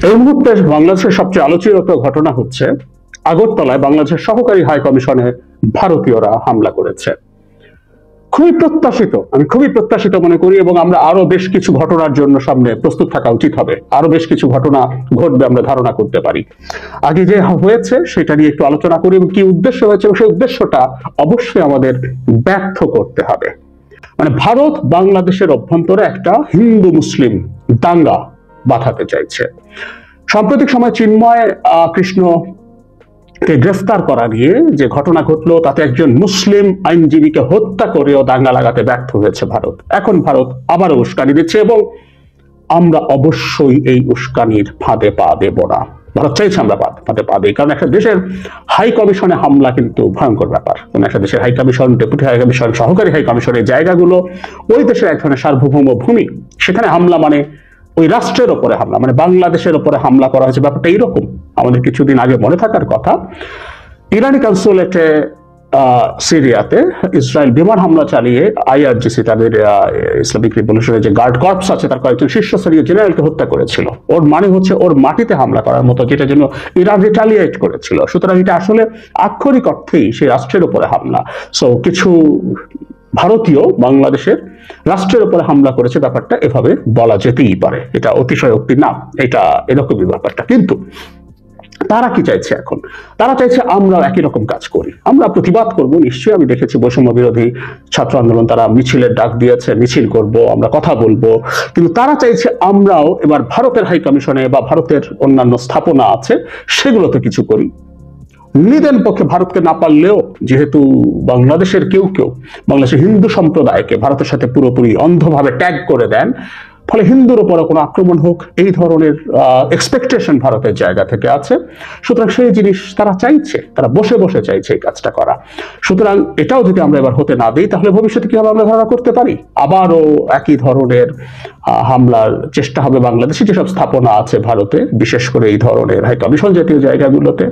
এই মুহূর্তে বাংলাদেশের সবচেয়ে আলোচিত ঘটনা হচ্ছে আগরতলায় বাংলাদেশের সহকারী হাই কমিশনে ভারতীয়রা হামলা করেছে। আমি খুবই প্রত্যাশিত মনে করি, এবং আমরা আরো বেশ কিছু ঘটনার জন্য সামনে প্রস্তুত থাকা উচিত হবে। আরো বেশ কিছু ঘটনা ঘটবে আমরা ধারণা করতে পারি। আগে যে হয়েছে সেটা নিয়ে একটু আলোচনা করি, এবং কি উদ্দেশ্য হয়েছে সেই উদ্দেশ্যটা অবশ্যই আমাদের ব্যর্থ করতে হবে। মানে ভারত বাংলাদেশের অভ্যন্তরে একটা হিন্দু মুসলিম দাঙ্গা বাঁধাতে চাইছে। সাম্প্রতিক সময় চিন্ময় কৃষ্ণকে গ্রেফতার করা নিয়ে যে ঘটনা ঘটলো, তাতে একজন মুসলিম আইনজীবীকে হত্যা করেও দাঙ্গা লাগাতে ব্যর্থ হয়েছে ভারত। এখন ভারত আবারও উস্কানি দিচ্ছে, এবং আমরা অবশ্যই এই উস্কানির ফাঁদে পা দেব না। ভারত চাইছে আমরা ফাঁদে পা দিই, কারণ একটা দেশের হাই কমিশনে হামলা কিন্তু ভয়ঙ্কর ব্যাপার। কোন একটা দেশের high commission, deputy high commission, সহকারী হাই কমিশনের জায়গাগুলো ওই দেশের এক ধরনের সার্বভৌম ভূমি। সেখানে হামলা মানে ওই রাষ্ট্রের ওপরে হামলা, মানে বাংলাদেশের ওপরে হামলা করা হয়েছে। ব্যাপারটা এইরকম, আমাদের কিছুদিন আগে মনে থাকার কথা, ইরানি কনসুলেটে সিরিয়াতে ইসরায়েল বিমান হামলা চালিয়ে IRGC, তাদের ইসলামিক রিভলিউশনারি যে গার্ড কর্পস আছে, তার কয়েকজন শীর্ষস্তরীয় জেনারেলকে হত্যা করেছিল। ওর মানে হচ্ছে ওর মাটিতে হামলা করার মতো, যেটা জন্য ইরান রিটালিয়েট করেছিল। সুতরাং এটা আসলে আক্ষরিক অর্থেই সেই রাষ্ট্রের উপরে হামলা। সো কিছু ভারতীয় বাংলাদেশের রাষ্ট্রের উপরে হামলা করেছে, ব্যাপারটা এভাবে বলা যেতেই পারে। এটা অতিশয়োক্তি না, এটা এরকমই ব্যাপারটা। কিন্তু তারা কি চাইছে এখন? তারা চাইছে আমরা একই রকম কাজ করি, আমরা প্রতিবাদ করব। নিশ্চয়ই আমি দেখেছি বৈষম্য বিরোধী ছাত্র আন্দোলন, তারা মিছিলের ডাক দিয়েছে, মিছিল করব, আমরা কথা বলবো। কিন্তু তারা চাইছে আমরাও এবার ভারতের হাই কমিশনে বা ভারতের অন্যান্য স্থাপনা আছে সেগুলোতে কিছু করি। নিদেন পক্ষে ভারতকে না পারলেও, যেহেতু বাংলাদেশের কেউ বাংলাদেশের হিন্দু সম্প্রদায়কে ভারতের সাথে পুরোপুরি অন্ধভাবে ট্যাগ করে দেন, ফলে হিন্দুর উপরে কোনো আক্রমণ হোক এই ধরনের এক্সপেকটেশন ভারতের জায়গা থেকে আছে। সুতরাং সেই জিনিস তারা চাইছে, তারা বসে বসে চাইছে এই কাজটা করা। সুতরাং এটাও যদি আমরা এবার হতে না দিই, তাহলে ভবিষ্যতে কিভাবে আমরা ধারণা করতে পারি আবারও একই ধরনের হামলার চেষ্টা হবে বাংলাদেশে যেসব স্থাপনা আছে ভারতে, বিশেষ করে এই ধরনের হাই কমিশন জাতীয় জায়গাগুলোতে।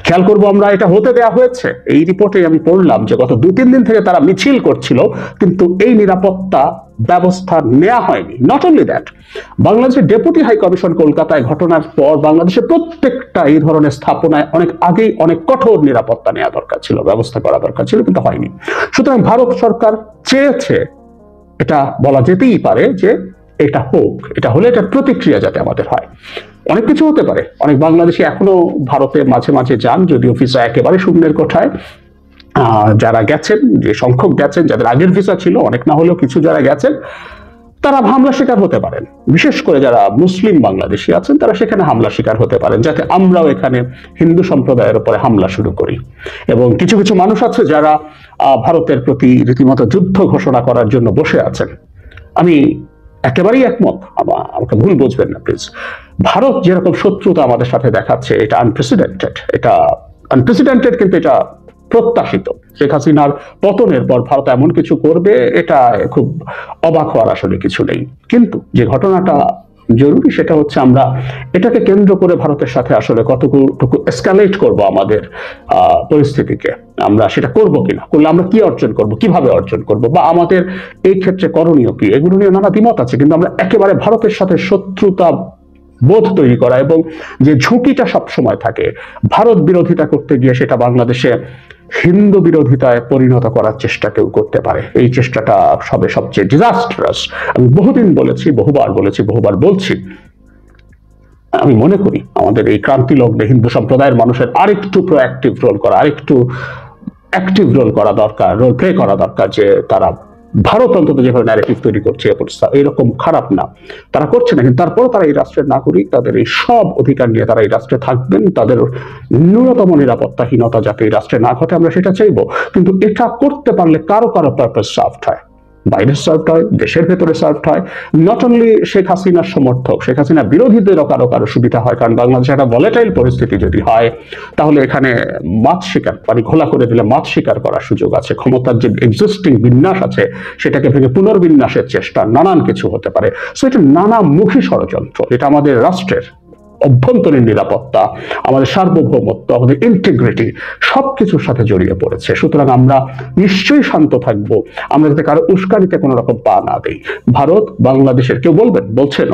খেয়াল করবো আমরা, এটা হতে দেওয়া হয়েছে। এই রিপোর্টে আমি পড়লাম যে গত 2-3 দিন থেকে তারা মিছিল করছিল, কিন্তু এই নিরাপত্তা ব্যবস্থা নেওয়া হয়নি। নট অনলি দ্যাট, বাংলাদেশের ডেপুটি হাই কমিশন কলকাতায় ঘটনার পর বাংলাদেশের প্রত্যেকটা এই ধরনের স্থাপনায় অনেক আগেই অনেক কঠোর নিরাপত্তা নেওয়া দরকার ছিল, ব্যবস্থা করা দরকার ছিল, কিন্তু হয়নি। সুতরাং ভারত সরকার চেয়েছে, এটা বলা যেতেই পারে যে এটা হোক, এটা হলে এটা প্রতিক্রিয়া যাতে আমাদের হয়। অনেক কিছু হতে পারে। অনেক বাংলাদেশি এখনো ভারতে মাঝে মাঝে যান, যদিও ভিসা একেবারে শূন্যের কোঠায়। যারা গেছেন, যে সংখ্যক গেছেন, যাদের আগের ভিসা ছিল, অনেক না হলেও কিছু যারা গেছেন, তারা হামলা শিকার হতে পারেন। বিশেষ করে যারা মুসলিম বাংলাদেশি আছেন, তারা সেখানে হামলা শিকার হতে পারেন, যাতে আমরাও এখানে হিন্দু সম্প্রদায়ের উপরে হামলা শুরু করি। এবং কিছু কিছু মানুষ আছে যারা ভারতের প্রতি রীতিমতো যুদ্ধ ঘোষণা করার জন্য বসে আছেন। আমি একেবারেই একমত, আমাকে ভুল বুঝবেন না প্লিজ। ভারত যেরকম শত্রুতা আমাদের সাথে দেখাচ্ছে, এটা আনপ্রেসিডেন্টেড, কিন্তু এটা প্রত্যাশিত। শেখ হাসিনার পতনের পর ভারত এমন কিছু করবে, এটা খুব অবাক হওয়ার আসলে কিছু নেই। কিন্তু যে ঘটনাটা জরুরি সেটা হচ্ছে আমরা এটাকে কেন্দ্র করে ভারতের সাথে আসলে কতটুকু এসকালেট করব আমাদের পরিস্থিতিকে, আমরা সেটা করব কিনা, করলে আমরা কি অর্জন করব, কিভাবে অর্জন করব, বা আমাদের এই ক্ষেত্রে করণীয় কি, এগুলো নিয়ে নানা দ্বিমত আছে। কিন্তু আমরা একেবারে ভারতের সাথে শত্রুতা বোধ তৈরি করা এবং যে ঝুঁকিটা সবসময় থাকে ভারত বিরোধিতা করতে গিয়ে, সেটা বাংলাদেশে হিন্দু বিরোধিতায় পরিণত করার চেষ্টা কেউ করতে পারে। এই চেষ্টাটা সবচেয়ে ডিজাস্টারাস। আমি বহুদিন বলেছি, বহুবার বলছি, আমি মনে করি আমাদের এই ক্রান্তি লগ্নে হিন্দু সম্প্রদায়ের মানুষের আরেকটু প্রোঅ্যাক্টিভ রোল করা, আরেকটু অ্যাক্টিভ রোল করা দরকার, রোল প্লে করা দরকার। যে তারা ভারত অন্তত যেভাবে ন্যারেটিভ তৈরি করছে এরকম খারাপ না, তারা করছে না, কিন্তু তারপর তারা এই রাষ্ট্রের নাগরিক, তাদের এই সব অধিকার নিয়ে তারা এই রাষ্ট্রে থাকবেন। তাদের ন্যূনতম নিরাপত্তাহীনতা যাতে এই রাষ্ট্রে না ঘটে, আমরা সেটা চাইবো। কিন্তু এটা করতে পারলে কারো পারপাস সার্ভড হয়, বাইরে সার্ভড হয়, দেশের ভেতরে সার্ভড হয়। নট অনলি শেখ হাসিনার সমর্থক, শেখ হাসিনা বিরোধীদেরও কারো সুবিধা হয়। কারণ বাংলাদেশে একটা ভলেটাইল পরিস্থিতি যদি হয়, তাহলে এখানে ঘোলা করে দিলে মাছ শিকার করার সুযোগ আছে। ক্ষমতার যে এক্সিস্টিং বিন্যাস আছে সেটাকে ভেঙে পুনর্বিন্যাসের চেষ্টা, নানান কিছু হতে পারে। সো এটা নানামুখী ষড়যন্ত্র। এটা আমাদের রাষ্ট্রের অভ্যন্তরীণ নিরাপত্তা, আমাদের সার্বভৌমত্ব, আমাদের ইন্টিগ্রিটি সবকিছুর সাথে জড়িয়ে পড়েছে। সুতরাং আমরা নিশ্চয়ই শান্ত থাকবো, আমরা যাতে কারো উস্কানিতে কোনো রকম পা না দেই। ভারত বাংলাদেশের, কেউ বলছেন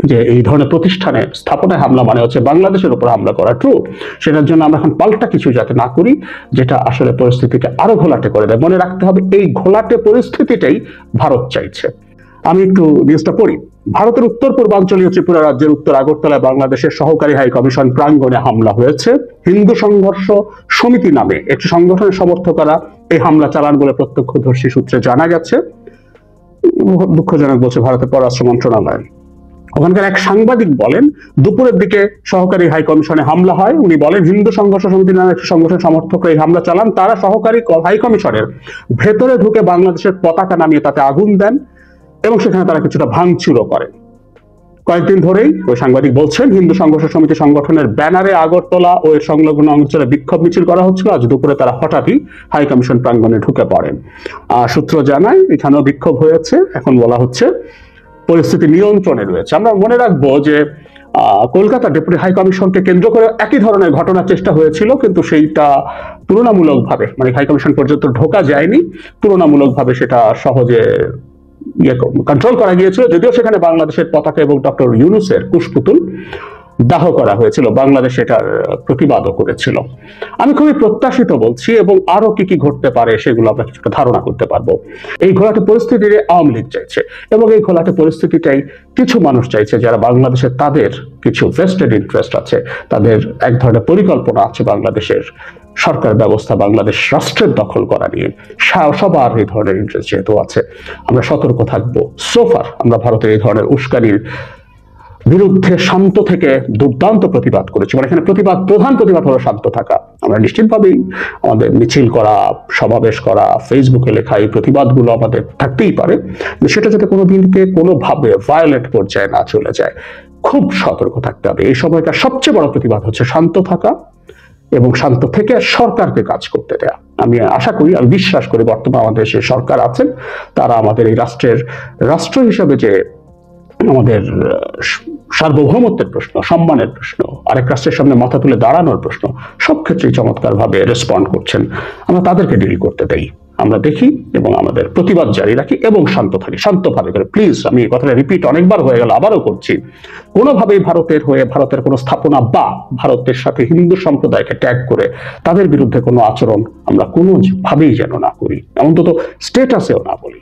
যে এই ধরনের প্রতিষ্ঠানে স্থাপনায় হামলা মানে হচ্ছে বাংলাদেশের উপর হামলা করা, ট্রু। সেটার জন্য আমরা এখন পাল্টা কিছু যাতে না করি, যেটা আসলে পরিস্থিতিকে আরো ঘোলাটে করে দেয়। মনে রাখতে হবে এই ঘোলাটে পরিস্থিতিটাই ভারত চাইছে। আমি একটু নিউজটা পড়ি। ভারতের উত্তর পূর্বাঞ্চলীয় ত্রিপুরা রাজ্যের উত্তর আগরতলায় বাংলাদেশের সহকারী হাই কমিশন প্রাঙ্গণে হামলা হয়েছে। হিন্দু সংঘর্ষ সমিতি নামে একটি সংগঠনের সমর্থকরা এই হামলা চালান বলে প্রত্যক্ষদর্শী সূত্রে জানা গেছে। দুঃখজনক বলছে ভারতের পররাষ্ট্র মন্ত্রণালয়। ওখানকার এক সাংবাদিক বলেন, দুপুরের দিকে সহকারী হাই কমিশনে হামলা হয়। উনি বলেন, হিন্দু সংঘর্ষ সমিতি নামে একটি সংগঠন সমর্থকরা এই হামলা চালান। তারা সহকারী হাই কমিশনের ভেতরে ঢুকে বাংলাদেশের পতাকা নামিয়ে তাতে আগুন দেন এবং সেখানে তারা কিছুটা ভাঙচুরও করেন। কয়েকদিন ধরেই ওই সাংবাদিক বলছেন, হিন্দু সংঘর্ষ সমিতি সংগঠনের ব্যানারে আগরতলা ও এর সংলগ্ন অঞ্চলে বিক্ষোভ মিছিল করা হচ্ছিল। আজ দুপুরে তারা হঠাৎই হাই কমিশন প্রাঙ্গণে ঢুকে পড়েন। সূত্র জানায় এখানেও বিক্ষোভ হয়েছে। এখন বলা হচ্ছে পরিস্থিতি নিয়ন্ত্রণে রয়েছে। আমরা মনে রাখবো যে কলকাতা ডেপুটি হাই কমিশনকে কেন্দ্র করে একই ধরনের ঘটনার চেষ্টা হয়েছিল, কিন্তু সেইটা তুলনামূলকভাবে মানে হাই কমিশন পর্যন্ত ঢোকা যায়নি। তুলনামূলকভাবে সেটা সহজে কন্ট্রোল করা গিয়েছিল, যদিও সেখানে বাংলাদেশের পতাকা এবং ডক্টর ইউনূসের কুশপুতুল দাহ করা হয়েছিল। বাংলাদেশ এটার প্রতিবাদও করেছিল। আমি খুবই প্রত্যাশিত বলছি, এবং আরো কি কি ঘটতে পারে সেগুলো আমরা কিছুটা ধারণা করতে পারবো। এই ঘোলাটে পরিস্থিতিতে আওয়ামী লীগ চাইছে, এবং এই ঘোলাটে পরিস্থিতিটাই কিছু মানুষ চাইছে যারা বাংলাদেশের, তাদের কিছু ভেস্টেড ইন্টারেস্ট আছে, তাদের এক ধরনের পরিকল্পনা আছে বাংলাদেশের সরকার ব্যবস্থা, বাংলাদেশ রাষ্ট্রের দখল করা নিয়ে। সবার এই ধরনের ইন্টারেস্ট যেহেতু আছে, আমরা সতর্ক থাকবো। সোফার আমরা ভারতের এই ধরনের উস্কানির বিরুদ্ধে শান্ত থেকে দুর্দান্ত প্রতিবাদ করেছি। মানে এখানে প্রধান প্রতিবাদ হলো শান্ত থাকা। আমরা নিশ্চিতভাবেই আমাদের মিছিল করা, সমাবেশ করা, ফেসবুকে লেখা এই প্রতিবাদগুলো আমাদের থাকতেই পারে, সেটা যাতে কোনোদিনকে কোনোভাবে ভায়োলেন্ট পর্যায়ে না চলে যায়। খুব সতর্ক থাকতে হবে। এই সময়টা সবচেয়ে বড় প্রতিবাদ হচ্ছে শান্ত থাকা এবং শান্ত থেকে সরকারকে কাজ করতে দেয়া। আমি আশা করি, আমি বিশ্বাস করি বর্তমানে আমাদের যে সরকার আছেন তারা আমাদের এই রাষ্ট্র হিসাবে যে আমাদের সার্বভৌমত্বের প্রশ্ন, সম্মানের প্রশ্ন, আরেক রাষ্ট্রের সামনে মাথা তুলে দাঁড়ানোর প্রশ্ন, সব ক্ষেত্রেই চমৎকার ভাবে রেসপন্ড করছেন। আমরা তাদেরকে ডিল করতে দেই, আমরা দেখি এবং আমাদের প্রতিবাদ জারি রাখি এবং শান্ত থাকি, শান্তভাবে করে। প্লিজ, আমি এই কথাটা রিপিট অনেকবার হয়ে গেল, আবারও করছি, কোনোভাবেই ভারতের হয়ে, ভারতের কোনো স্থাপনা বা ভারতের সাথে হিন্দু সম্প্রদায়কে ট্যাগ করে তাদের বিরুদ্ধে কোনো আচরণ আমরা কোনোভাবেই যেন না করি, অন্তত স্টেটাসেও না বলি।